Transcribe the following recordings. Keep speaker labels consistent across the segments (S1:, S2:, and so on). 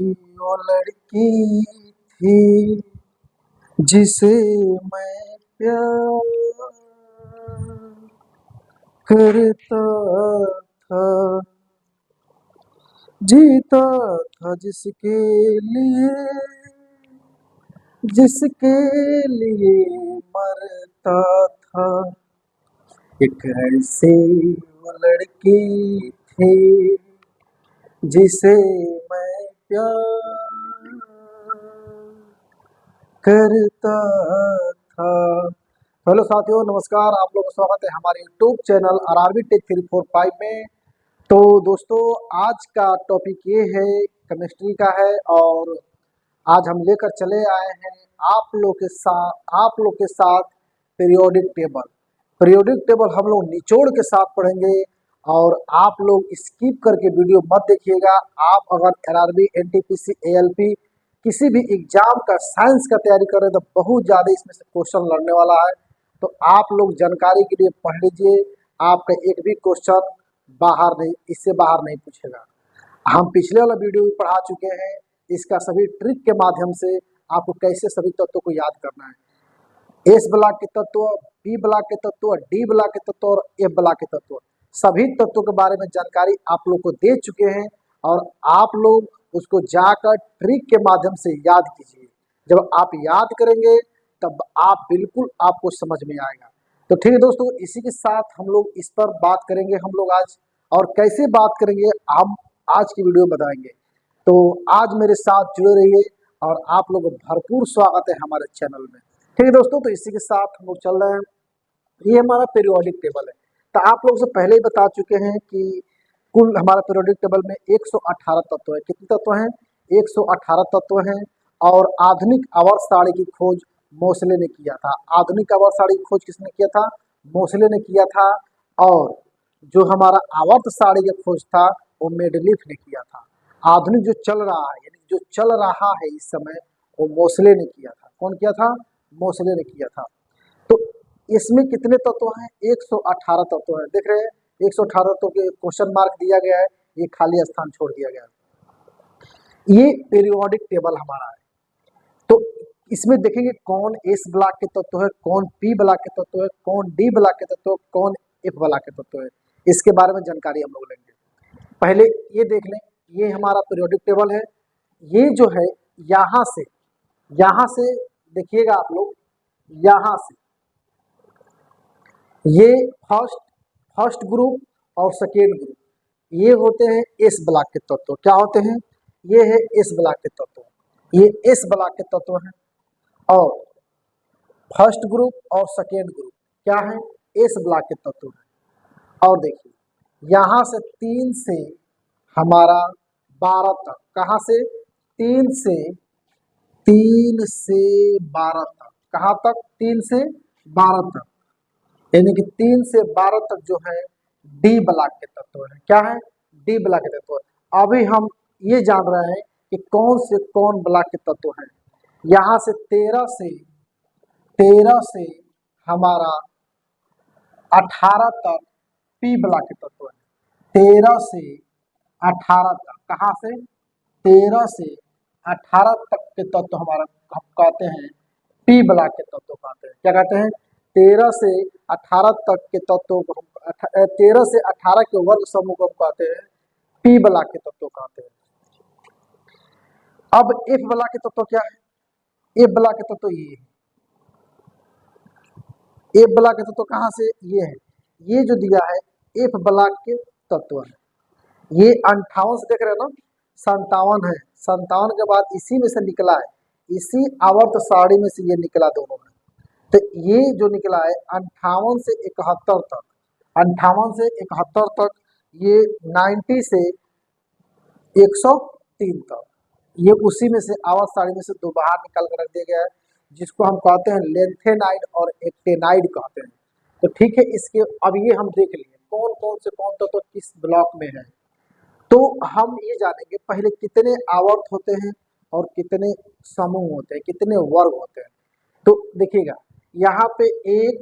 S1: वो लड़की थी जिसे मैं प्यार करता था, जीता था जिसके लिए मरता था। एक ऐसी वो लड़की थी जिसे मैं प्यार करता था। हेलो साथियों, नमस्कार। आप लोगों का स्वागत है हमारे यूट्यूब चैनल आरआरबी टेक 345 में। तो दोस्तों, आज का टॉपिक ये है, केमिस्ट्री का है, और आज हम लेकर चले आए हैं आप लोग के साथ पीरियोडिक टेबल। पीरियोडिक टेबल हम लोग निचोड़ के साथ पढ़ेंगे और आप लोग स्किप करके वीडियो मत देखिएगा। आप अगर आरआरबी, एनटीपीसी, एएलपी किसी भी एग्जाम का साइंस का तैयारी कर रहे हैं तो बहुत ज़्यादा इसमें से क्वेश्चन लड़ने वाला है। तो आप लोग जानकारी के लिए पढ़ लीजिए, आपका एक भी क्वेश्चन इससे बाहर नहीं पूछेगा। हम पिछले वाला वीडियो भी पढ़ा चुके हैं, इसका सभी ट्रिक के माध्यम से आपको कैसे सभी तत्वों को याद करना है। एस ब्लॉक के तत्व, बी ब्लॉक के तत्व, डी ब्लॉक के तत्व और एफ ब्लॉक के तत्व, सभी तत्वों के बारे में जानकारी आप लोग को दे चुके हैं और आप लोग उसको जाकर ट्रिक के माध्यम से याद कीजिए। जब आप याद करेंगे तब आप बिल्कुल आपको समझ में आएगा। तो ठीक है दोस्तों, इसी के साथ हम लोग इस पर बात करेंगे हम लोग आज, और कैसे बात करेंगे हम आज की वीडियो बताएंगे। तो आज मेरे साथ जुड़े रहिए और आप लोगों को भरपूर स्वागत है हमारे चैनल में। ठीक है दोस्तों, तो इसी के साथ हम लोग चल रहे हैं। ये हमारा पीरियोडिक टेबल है। तो आप लोग से पहले ही बता चुके हैं कि कुल हमारा पीरियोडिक टेबल में 118 तत्व है। कितने तत्व हैं? 118 तत्व हैं। और आधुनिक आवर्त सारणी की खोज मोसले ने किया था। आधुनिक आवर्त सारणी की खोज किसने किया था? मोसले ने किया था। और जो हमारा आवर्त सारणी का खोज था वो मेंडलीफ ने किया था। आधुनिक जो चल रहा है, यानी जो चल रहा है इस समय, वो मोसले ने किया था। कौन किया था? मोसले ने किया था। तो इसमें कितने तत्व हैं? 118 तत्व हैं। देख रहे हैं, 118 तत्व के क्वेश्चन मार्क दिया गया है, ये खाली स्थान छोड़ दिया गया है। ये पीरियोडिक टेबल हमारा है। तो इसमें देखेंगे कौन एस ब्लॉक के तत्व है, कौन पी ब्लॉक के तत्व है, कौन डी ब्लॉक के तत्व है, कौन एफ ब्लॉक के तत्व है। इसके बारे में जानकारी हम लोग लेंगे। पहले ये देख लें, ये हमारा पीरियोडिक टेबल है। ये जो है, यहाँ से देखिएगा आप लोग, यहाँ से ये फर्स्ट ग्रुप और सेकेंड ग्रुप, ये होते हैं एस ब्लॉक के तत्व। क्या होते हैं? ये है एस ब्लॉक के तत्व, ये एस ब्लॉक के तत्व हैं। और फर्स्ट ग्रुप और सेकेंड ग्रुप क्या है? एस ब्लॉक के तत्व हैं। और देखिए, यहाँ से 3 से हमारा 12 तक, कहाँ से? 3 से 12 तक। कहाँ तक? 3 से 12 तक, यानी कि 3 से 12 तक जो है डी ब्लॉक के तत्व है। क्या है? डी ब्लॉक के तत्व। अभी हम ये जान रहे हैं कि कौन से कौन ब्लॉक के तत्व हैं। यहाँ से 13 से हमारा 18 तक पी ब्लॉक के तत्व है। 13 से 18 तक, कहाँ से? 13 से 18 तक के तत्व हमारा हम कहते हैं पी ब्लॉक के तत्व कहते हैं। क्या कहते हैं? 13 से 18 तक के तत्वों को 13 से 18 के वर्ग समूह को हम कहते हैं पी ब्लॉक के तत्व कहते हैं। अब एफ ब्लॉक के तत्व क्या है? एफ ब्लॉक के तत्व ये है। एफ ब्लॉक के तत्व कहाँ से? ये है, ये जो दिया है एफ ब्लॉक के तत्व है। ये 58 से देख रहे हैं ना, 57 है। 57 के बाद इसी में से निकला है, इसी आवर्त सारणी में से ये निकला दोनों में। तो ये जो निकला है 58 से 71 तक, 58 से 71 तक, ये 90 से 103 तक, ये उसी में से आवर्त सारणी में से दो बाहर निकाल कर रख दिया गया है, जिसको हम कहते हैं लेंथेनाइड और एक्टेनाइड कहते हैं। तो ठीक है, इसके अब ये हम देख लिए कौन कौन से कौन तत्व किस ब्लॉक में है। तो हम ये जानेंगे पहले कितने आवर्त होते हैं और कितने समूह होते हैं, कितने वर्ग होते हैं। तो देखिएगा, यहाँ पे 1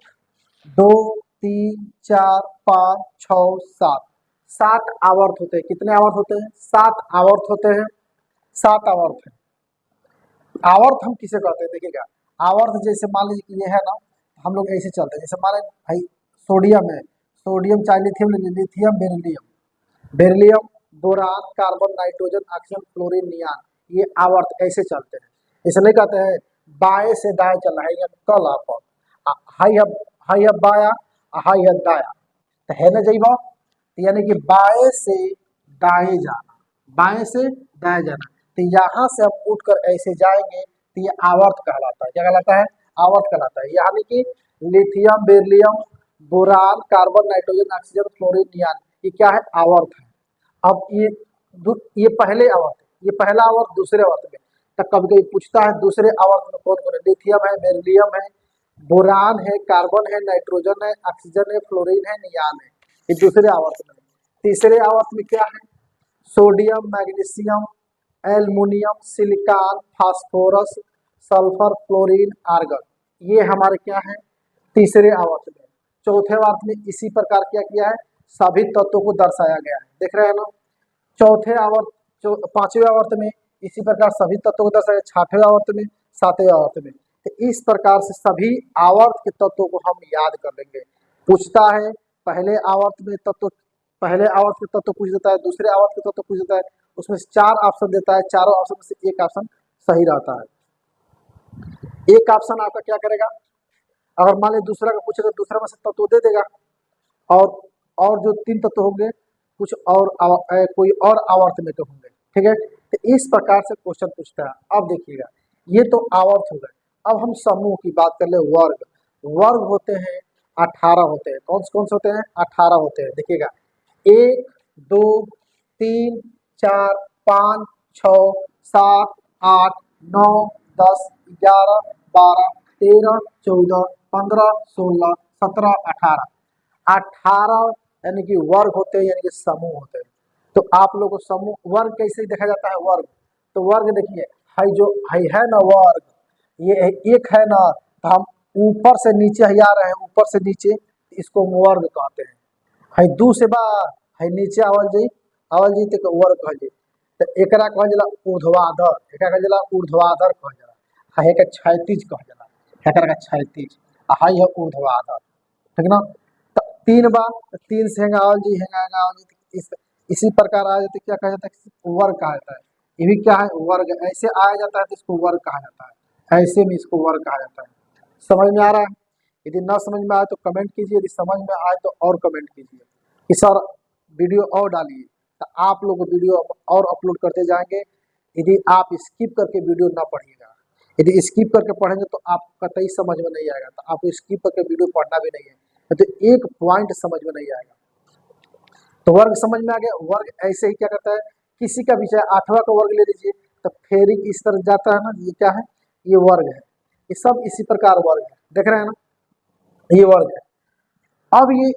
S1: 2 3 4 5 6 7 7 आवर्त होते हैं। कितने आवर्त होते हैं? 7 आवर्त होते हैं। 7 आवर्त है। आवर्त हम किसे कहते हैं देखिएगा, आवर्त जैसे मान लीजिए कि ये है ना, हम लोग ऐसे चलते हैं, जैसे मान लीजिए भाई सोडियम है, सोडियम चाहे lithium, lithium beryllium, beryllium boron carbon nitrogen oxygen fluorine neon, ये आवर्त ऐसे चलते हैं। इसलिए कहते हैं बाएं से दाएं चल रहा है, या कल आप हाई अब बाया, हाई अब दाया, तो है ना जई बात, यानी कि बाएं से दाएं जाना, बाएं से दाएं जाना, तो यहाँ से हम उठकर ऐसे जाएंगे तो ये आवर्त कहलाता है। क्या कहलाता है? आवर्त कहलाता है। यानी कि lithium beryllium boron carbon nitrogen oxygen fluorine neon, ये क्या है? आवर्त है। अब ये पहले आवर्त है, ये पहला आवर्त दूसरे आवर्त में, तो कभी कभी पूछता है दूसरे आवर्त में कौन कौन है, लिथियम है, बेरिलियम है, बोरान है, कार्बन है, नाइट्रोजन है, ऑक्सीजन है, फ्लोरीन है, नियान है, ये दूसरे आवर्त में। तीसरे आवर्त में क्या है? Sodium, magnesium, aluminium, silicon, phosphorus, sulphur, fluorine, argon, ये हमारे क्या है? तीसरे आवर्त में। चौथे आवर्त में इसी प्रकार क्या किया है? सभी तत्वों को दर्शाया गया है, देख रहे हैं ना। चौथे आवर्त पांचवें आवर्त में इसी प्रकार सभी तत्वों को दर्शाया, छठवें आवर्त में, सातवें आवर्त में। तो इस प्रकार से सभी आवर्त के तत्वों को हम याद कर लेंगे। पूछता है पहले आवर्त में तत्व, पहले आवर्त के तत्व पूछ देता है, दूसरे आवर्त के तत्व पूछ देता है, उसमें 4 ऑप्शन देता है, चारों ऑप्शन में से एक ऑप्शन सही रहता है। एक ऑप्शन आपका क्या करेगा, अगर मान लीजिए दूसरा का पूछेगा, दूसरा में से तत्व दे देगा, और जो 3 तत्व होंगे कुछ और कोई और आवर्त में तो होंगे, ठीक है। तो इस प्रकार से क्वेश्चन पूछता है। अब देखिएगा, ये तो आवर्त हो गए। अब हम समूह की बात कर ले, वर्ग। वर्ग होते हैं 18 होते हैं। कौन से होते हैं? 18 होते हैं। देखिएगा 1 2 3 4 5 6 7 8 9 10 11 12 13 14 15 16 17 18, 18 यानी कि वर्ग होते हैं, यानी कि समूह होते हैं। तो आप लोगों को समूह वर्ग कैसे देखा जाता है? वर्ग, तो वर्ग देखिए है ना वर्ग, ये एक है ना, तो हम ऊपर से नीचे ही आ रहे हैं, ऊपर से नीचे, इसको वर्ग कहते हैं। है दू से बा, है नीचे आवल जी तो वर्ग कहल जी। तो एकरा कहल जाला ऊर्ध्वाधर, एकरा कहल जाला ऊर्ध्वाधर कहल जाला, है का क्षैतिज कहल जाला, एकरा का क्षैतिज, हाई है ऊर्ध्वाधर, ठीक ना। तो 3 बा, 3 से आवल जी, इसी प्रकार आ जाते, क्या कहा जाता है? वर्ग कहा जाता है। ये भी क्या है? वर्ग। ऐसे आया जाता है तो इसको वर्ग कहा जाता है, ऐसे में इसको वर्ग कहा जाता है। समझ में आ रहा है? यदि ना समझ में आए तो कमेंट कीजिए, यदि समझ में आए तो और कमेंट कीजिए कि सर वीडियो और डालिए, तो आप लोग वीडियो और अपलोड करते जाएंगे। यदि आप स्किप करके वीडियो ना पढ़िएगा, यदि स्किप करके पढ़ेंगे तो आपको कतई समझ में नहीं आएगा, तो आपको स्किप करके वीडियो पढ़ना भी नहीं है, तो एक पॉइंट समझ में नहीं आएगा। तो वर्ग समझ में आ गया। वर्ग ऐसे ही क्या करता है, किसी का विषय 8वां का वर्ग ले लीजिए, तो फेरी इस तरह जाता है ना, ये क्या है? ये वर्ग है। ये सब इसी प्रकार वर्ग है, देख रहे हैं ना, ये वर्ग है। अब ये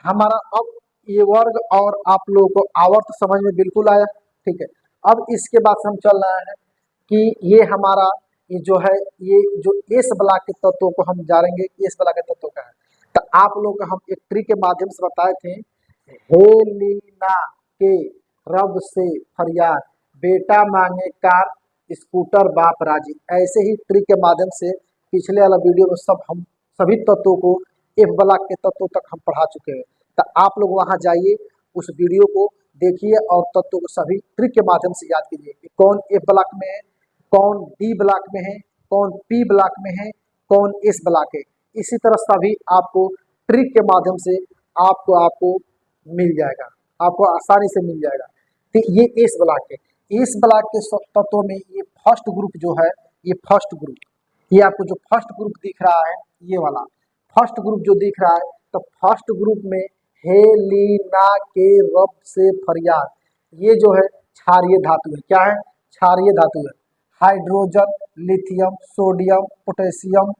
S1: हमारा, अब ये वर्ग और आप लोगों को आवर्त समझ में बिल्कुल आया, ठीक है। अब इसके बाद से हम चल रहे हैं कि ये हमारा, ये जो है, ये जो एस ब्लॉक के तत्वों को हम जानेंगे, एस ब्लॉक के तत्वों का है। तो आप लोग को हम एक ट्रिक के माध्यम से बताए थे, हेलिना के रब से फरियाद, बेटा मांगे कार, स्कूटर बाप राजी। ऐसे ही ट्रिक के माध्यम से पिछले वाला वीडियो में हम सभी तत्वों को, एफ ब्लॉक के तत्वों तक हम पढ़ा चुके हैं। तो आप लोग वहां जाइए, उस वीडियो को देखिए और तत्वों को सभी ट्रिक के माध्यम से याद कीजिए कि कौन एफ ब्लॉक में है, कौन डी ब्लॉक में है, कौन पी ब्लॉक में है, कौन एस ब्लॉक है। इसी तरह सभी आपको ट्रिक के माध्यम से आपको मिल जाएगा, आपको आसानी से मिल जाएगा। तो ये एस ब्लॉक है। एस ब्लॉक के तत्वों में ये फर्स्ट ग्रुप जो है, ये फर्स्ट ग्रुप, ये आपको जो फर्स्ट ग्रुप दिख रहा है, ये वाला फर्स्ट ग्रुप जो दिख रहा है, तो फर्स्ट ग्रुप में हेलिना के रब से फरियाद, ये जो है क्षारीय धातु है। क्या है? क्षारीय धातु है। Hydrogen, lithium, sodium, potassium,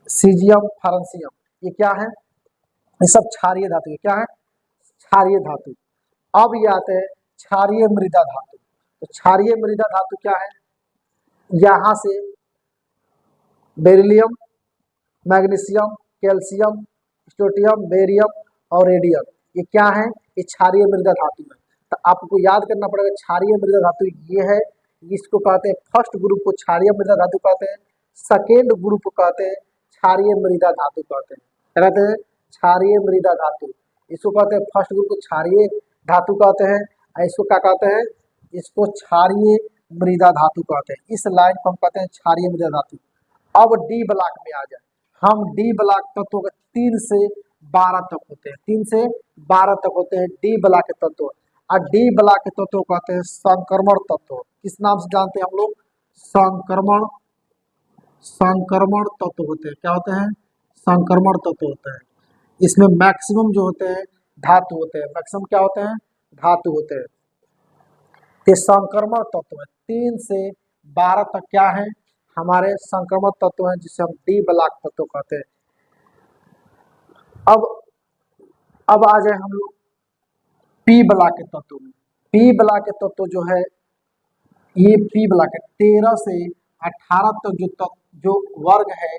S1: caesium, francium, ये क्या है? ये सब क्षारीय धातु है। क्या है? क्षारीय धातु। अब ये आते हैं क्षारीय मृदा धातु। तो क्षारीय मृदा धातु क्या है? यहां से बेरिलियम, मैग्नीशियम, कैल्शियम, स्ट्रोटियम, बेरियम और रेडियम, ये क्या है? ये क्षारीय मृदा धातु है। तो आपको याद करना पड़ेगा क्षारीय मृदा धातु ये है, इसको कहते हैं फर्स्ट ग्रुप को क्षारीय मृदा धातु कहते हैं, सेकेंड ग्रुप को कहते हैं क्षारीय मृदा धातु कहते हैं। क्या कहते हैं? क्षारीय मृदा धातु। इसको कहते हैं फर्स्ट ग्रुप को क्षारीय धातु कहते हैं, और इसको क्या कहते हैं? इसको क्षारीय मृदा धातु कहते हैं। इस लाइन को हम कहते हैं क्षारीय मृदा धातु। अब डी ब्लॉक में आ जाए, हम डी ब्लॉक तत्वों के 3 से 12 तक होते हैं, 3 से 12 तक होते हैं डी ब्लॉक के तत्व। और डी ब्लॉक के तत्व कहते हैं संक्रमण तत्व। किस नाम से जानते हैं हम लोग? संक्रमण, संक्रमण तत्व होते हैं। क्या होते हैं? संक्रमण तत्व होते हैं। इसमें मैक्सिमम जो होते हैं धातु होते हैं। मैक्सिमम क्या होते हैं? धातु होते हैं। ये संक्रमण तत्व है। 3 से 12 तक क्या है? हमारे संक्रमण तत्व हैं, जिसे हम डी ब्लॉक तत्व कहते हैं। अब आ जाए हम लोग पी ब्लॉक के तत्व में। पी ब्लॉक के तत्व जो है, ये पी ब्लॉक है 13 से 18 तक जो वर्ग है,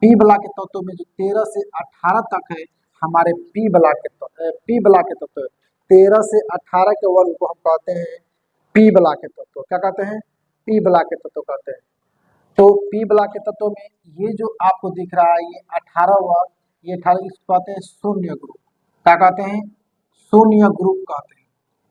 S1: पी ब्लॉक के तत्व में जो 13 से 18 तक है हमारे पी ब्लॉक के तत्व, पी ब्लॉक के तत्व 13 से 18 के वर्ग को हम कहते हैं पी ब्लॉक के तत्व। क्या कहते हैं? पी ब्लॉक के तत्व कहते हैं। तो पी ब्लॉक के तत्व में ये जो आपको दिख रहा है ये 18 वर्ग, ये 18 इसको कहते हैं शून्य ग्रुप। क्या कहते हैं? शून्य ग्रुप कहते हैं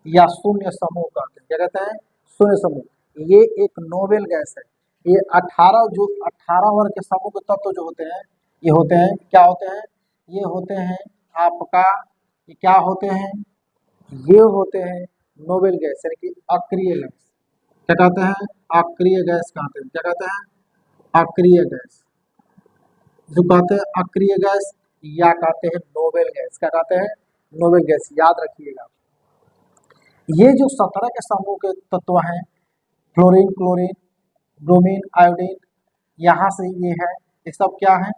S1: या शून्य समूह कहते हैं। क्या कहते हैं? शून्य समूह। ये एक नोबेल गैस है। ये 18 वर्ग के समूह के तत्व जो होते हैं, ये होते हैं, क्या होते हैं? ये होते हैं आपका, ये क्या होते हैं? ये होते हैं नोबेल गैस, यानी कि अक्रिय गैस। क्या कहते हैं? अक्रिय गैस कहते हैं। क्या कहते हैं? अक्रिय गैस, जो कहते हैं अक्रिय गैस या कहते हैं नोबेल गैस। क्या कहते हैं? Noble gas. याद रखिएगा, ये जो 17 के समूह के तत्व हैं, फ्लोरीन, क्लोरीन, ब्रोमीन, आयोडीन, यहाँ से ये है, ये सब क्या है?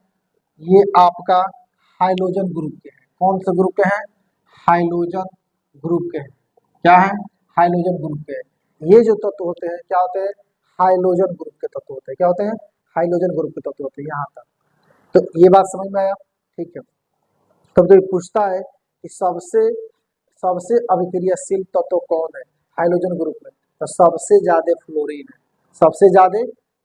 S1: ये आपका हाइड्रोजन ग्रुप के हैं। कौन से ग्रुप के हैं? हाइड्रोजन ग्रुप के हैं। क्या है? हाइड्रोजन ग्रुप के हैं। ये जो तत्व होते हैं क्या होते हैं? हाइड्रोजन ग्रुप के तत्व होते हैं। क्या होते हैं? हाइड्रोजन ग्रुप के तत्व होते हैं। यहाँ तक तो ये बात समझ में आया? ठीक है। कभी कभी पूछता है कि सबसे अभिक्रियाशील तत्व कौन है हाइड्रोजन ग्रुप में? तो सबसे ज्यादा फ्लोरीन है। सबसे ज्यादा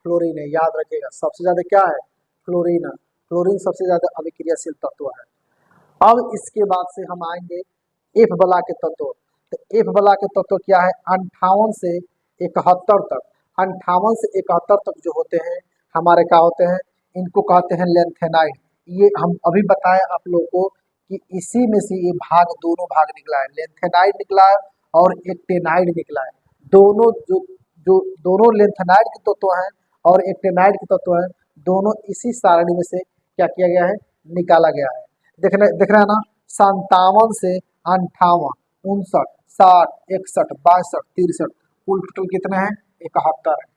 S1: फ्लोरीन है। याद रखिएगा, सबसे ज्यादा क्या है? फ्लोरीन है। फ्लोरीन सबसे ज्यादा अभिक्रियाशील तत्व है। अब इसके बाद से हम आएंगे एफ ब्लॉक के तत्व। तो एफ ब्लॉक के तत्व क्या है? 58 से 71 तक, 58 से 71 तक जो होते हैं हमारे क्या होते हैं? इनको कहते हैं लेंथेनाइड। ये हम अभी बताएं आप लोगों को कि इसी में से ये भाग, दोनों भाग निकला है, लेंथेनाइड निकला है और एक्टेनाइड निकला है। दोनों दोनों लेंथेनाइड के तत्व हैं और एक्टेनाइड के तत्व हैं, दोनों इसी सारणी में से क्या किया गया है? निकाला गया है। देख रहे हैं ना? 57 से 58, 59, 60, 61, 62, 63, कुल टोटल कितने हैं? 71 है।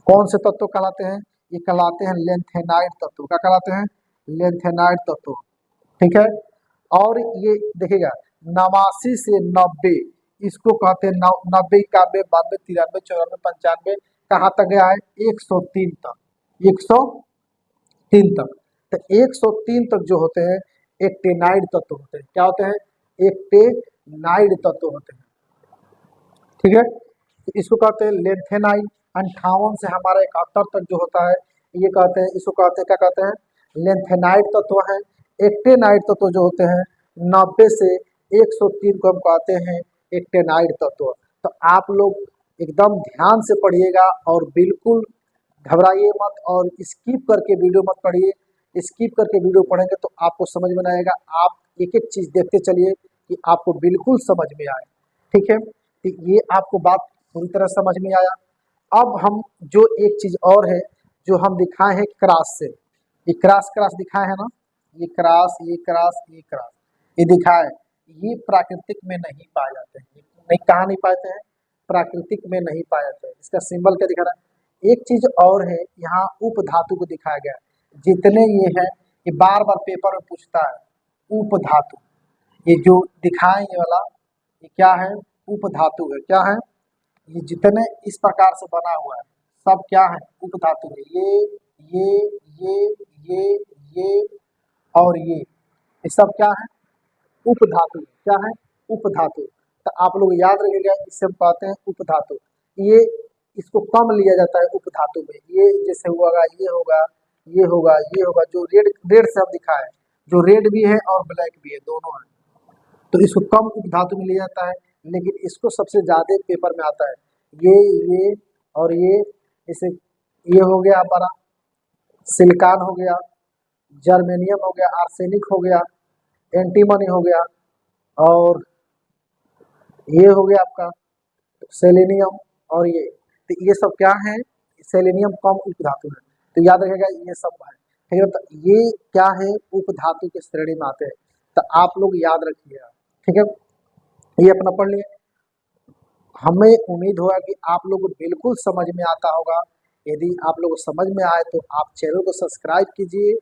S1: कौन से तत्व कहलाते हैं? ये कहलाते हैं लेंथेनाइड तत्व। क्या कहलाते हैं? लेंथेनाइड तत्व। ठीक है। और ये देखिएगा 89 से 90, इसको कहते हैं 90, 91, 92, 93, 94, 95, कहाँ तक गया है? 103 तक, 103 तक। तो 103 तक जो होते हैं एक्टेनाइड तत्व होते हैं। क्या होते हैं? एक्टेनाइड तत्व होते हैं। ठीक है। तो इसको कहते हैं लेंथेनाइड। 58 से हमारा 71 तक जो होता है ये कहते हैं, इसको कहते हैं, क्या कहते हैं? लेंथेनाइड तत्व है। एक्टेनाइड तत्व जो होते हैं 90 से 103 को हम कहते हैं एक्टेनाइड तत्व। तो आप लोग एकदम ध्यान से पढ़िएगा और बिल्कुल घबराइए मत और स्किप करके वीडियो मत पढ़िए। स्किप करके वीडियो पढ़ेंगे तो आपको समझ में नहीं आएगा। आप एक एक चीज देखते चलिए कि आपको बिल्कुल समझ में आए। ठीक है। तो ये आपको बात पूरी तरह समझ में आया। अब हम जो एक चीज और है जो हम दिखाए हैं क्रॉस से, ये क्रॉस दिखाए हैं ना, ये क्रॉस, ये क्रॉस, ये क्रॉस, ये दिखाए, ये प्राकृतिक में नहीं पाए जाते हैं। नहीं, कहाँ नहीं पाते हैं? प्राकृतिक में नहीं पाए जाते हैं। इसका सिंबल क्या दिखा रहा है? एक चीज और है, यहाँ उप धातु को दिखाया गया है। जितने ये है, ये बार बार पेपर में पूछता है उप धातु। ये जो दिखाए ये वाला, ये क्या है? उप धातु है। क्या है? ये जितने इस प्रकार से बना हुआ है सब क्या है? उप धातु है। ये और ये सब क्या है? उप धातु। क्या है? उप धातु। तो आप लोग याद रखिएगा, इससे हम कहते हैं उपधातु। ये इसको कम लिया जाता है उपधातु में। ये जैसे हुआ, ये होगा, ये होगा, ये होगा, जो रेड रेड से हम दिखाए, जो रेड भी है और ब्लैक भी है, दोनों है, तो इसको कम उपधातु में लिया जाता है। लेकिन इसको सबसे ज्यादा पेपर में आता है ये और ये। जैसे ये हो गया हमारा सिलिकॉन हो गया, जर्मेनियम हो गया, आर्सेनिक हो गया, एंटीमनी हो गया, और ये हो गया आपका सेलेनियम, और तो ये सब क्या है, सेलेनियम कम उपधातु है, तो याद रखेगा ये सब है। ठीक है, तो ये क्या है, उपधातु की श्रेणी में आते हैं, तो आप लोग याद रखिएगा। ठीक है, ये अपना पढ़ लिए। हमें उम्मीद होगा कि आप लोग को बिल्कुल समझ में आता होगा। यदि आप लोग को समझ में आए तो आप चैनल को सब्सक्राइब कीजिए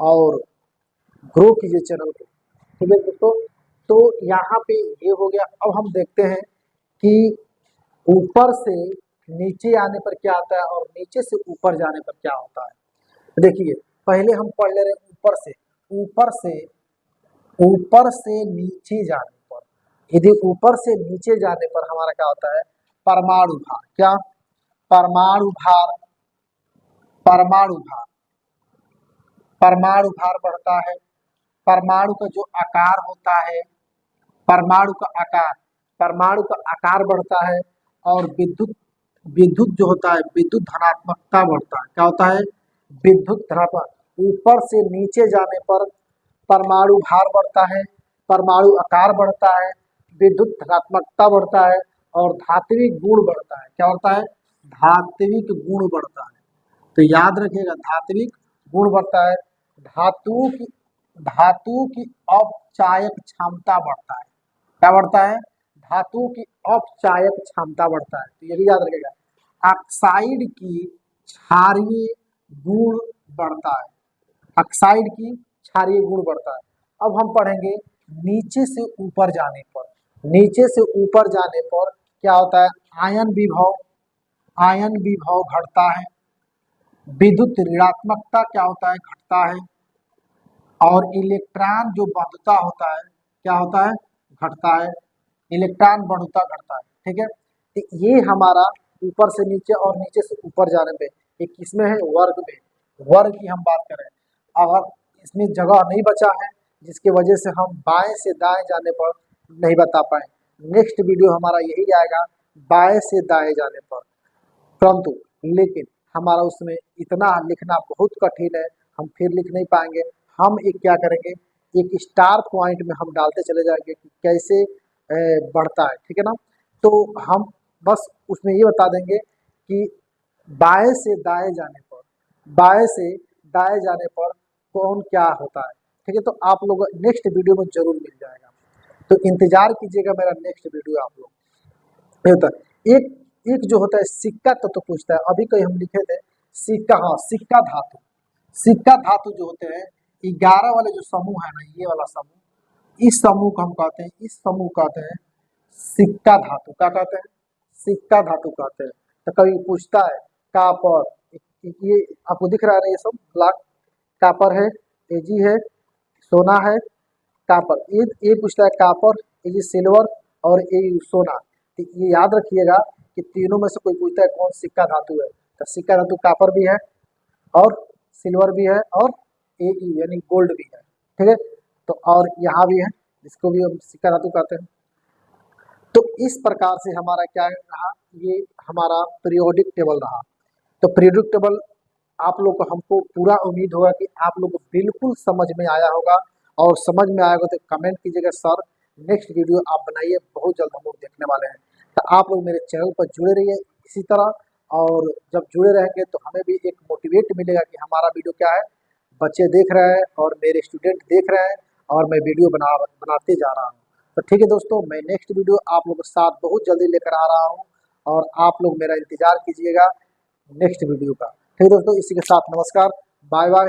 S1: और ग्रो कीजिए चैनल को। ठीक है दोस्तों, तो यहाँ पे ये हो गया। अब हम देखते हैं कि ऊपर से नीचे आने पर क्या आता है और नीचे से ऊपर जाने पर क्या होता है। देखिए, पहले हम पढ़ ले रहे हैं ऊपर से नीचे जाने पर। यदि ऊपर से नीचे जाने पर हमारा क्या होता है, परमाणु भार। क्या, परमाणु भार, परमाणु भार, परमाणु भार बढ़ता है। परमाणु का जो आकार होता है, परमाणु का आकार, परमाणु का आकार बढ़ता है, और विद्युत विद्युत जो होता है, विद्युत धनात्मकता बढ़ता है। क्या होता है, विद्युत धनात्मक। ऊपर से नीचे जाने पर परमाणु भार बढ़ता है, परमाणु आकार बढ़ता है, विद्युत धनात्मकता बढ़ता है, और धात्विक गुण बढ़ता है। क्या बढ़ता है, धात्विक गुण बढ़ता है। तो याद रखिएगा, धात्विक गुण बढ़ता है। धातु की अपचायक क्षमता बढ़ता है। क्या बढ़ता है, धातु की अपचायक क्षमता बढ़ता है, तो ये भी याद रखिएगा। ऑक्साइड की क्षारीय गुण बढ़ता है, ऑक्साइड की क्षारीय गुण बढ़ता है। अब हम पढ़ेंगे नीचे से ऊपर जाने पर। नीचे से ऊपर जाने पर क्या होता है, आयन विभव घटता है, विद्युत ऋणात्मकता क्या होता है, घटता है, और इलेक्ट्रॉन जो बढ़ता होता है क्या होता है, घटता है। इलेक्ट्रॉन बढ़ता घटता है। ठीक है, तो ये हमारा ऊपर से नीचे और नीचे से ऊपर जाने पे, ये किसमें है, वर्ग में। वर्ग की हम बात करें, अगर इसमें जगह नहीं बचा है जिसकी वजह से हम बाएं से दाएं जाने पर नहीं बता पाए। नेक्स्ट वीडियो हमारा यही आएगा, बाएं से दाएं जाने पर। परंतु लेकिन हमारा उसमें इतना लिखना बहुत कठिन है, हम फिर लिख नहीं पाएंगे। हम एक क्या करेंगे, एक स्टार पॉइंट में हम डालते चले जाएंगे कि कैसे बढ़ता है। ठीक है ना, तो हम बस उसमें ये बता देंगे कि बाएं से दाएं जाने पर, बाएं से दाएं जाने पर कौन क्या होता है। ठीक है, तो आप लोग नेक्स्ट वीडियो में जरूर मिल जाएगा, तो इंतजार कीजिएगा मेरा नेक्स्ट वीडियो आप लोग। एक एक जो होता है सिक्का तो पूछता है, अभी कहीं हम लिखे थे सिक्का, हाँ सिक्का धातु। सिक्का धातु जो होते हैं 11 वाले जो समूह है ना, ये वाला समूह, इस समूह को हम कहते हैं, इस समूह कहते हैं सिक्का धातु। क्या कहते हैं, सिक्का धातु कहते हैं। तो कभी पूछता है कापर, ये आपको दिख रहा है ना, ये सब ब्लैक कापर है, एजी है, सोना है, कापर। ये पूछता है कापर, ये सिल्वर, और ये सोना। तो ये याद रखिएगा कि तीनों में से कोई पूछता है कौन सिक्का धातु है, तो सिक्का धातु कापर भी है और सिल्वर भी है और ए यानी गोल्ड भी है। ठीक है, तो और यहाँ भी है जिसको भी हम सिक्का धातु कहते हैं। तो इस प्रकार से हमारा क्या रहा, ये हमारा पीरियोडिक टेबल रहा। तो पीरियोडिक टेबल आप लोग को, हमको पूरा उम्मीद होगा कि आप लोग को बिल्कुल समझ में आया होगा, और समझ में आएगा तो कमेंट कीजिएगा सर नेक्स्ट वीडियो आप बनाइए, बहुत जल्द हम लोग देखने वाले हैं। तो आप लोग मेरे चैनल पर जुड़े रहिए इसी तरह, और जब जुड़े रहेंगे तो हमें भी एक मोटिवेट मिलेगा कि हमारा वीडियो क्या है, बच्चे देख रहे हैं और मेरे स्टूडेंट देख रहे हैं, और मैं वीडियो बनाते जा रहा हूँ। तो ठीक है दोस्तों, मैं नेक्स्ट वीडियो आप लोगों के साथ बहुत जल्दी लेकर आ रहा हूँ, और आप लोग मेरा इंतजार कीजिएगा नेक्स्ट वीडियो का। ठीक है दोस्तों, इसी के साथ नमस्कार, बाय बाय।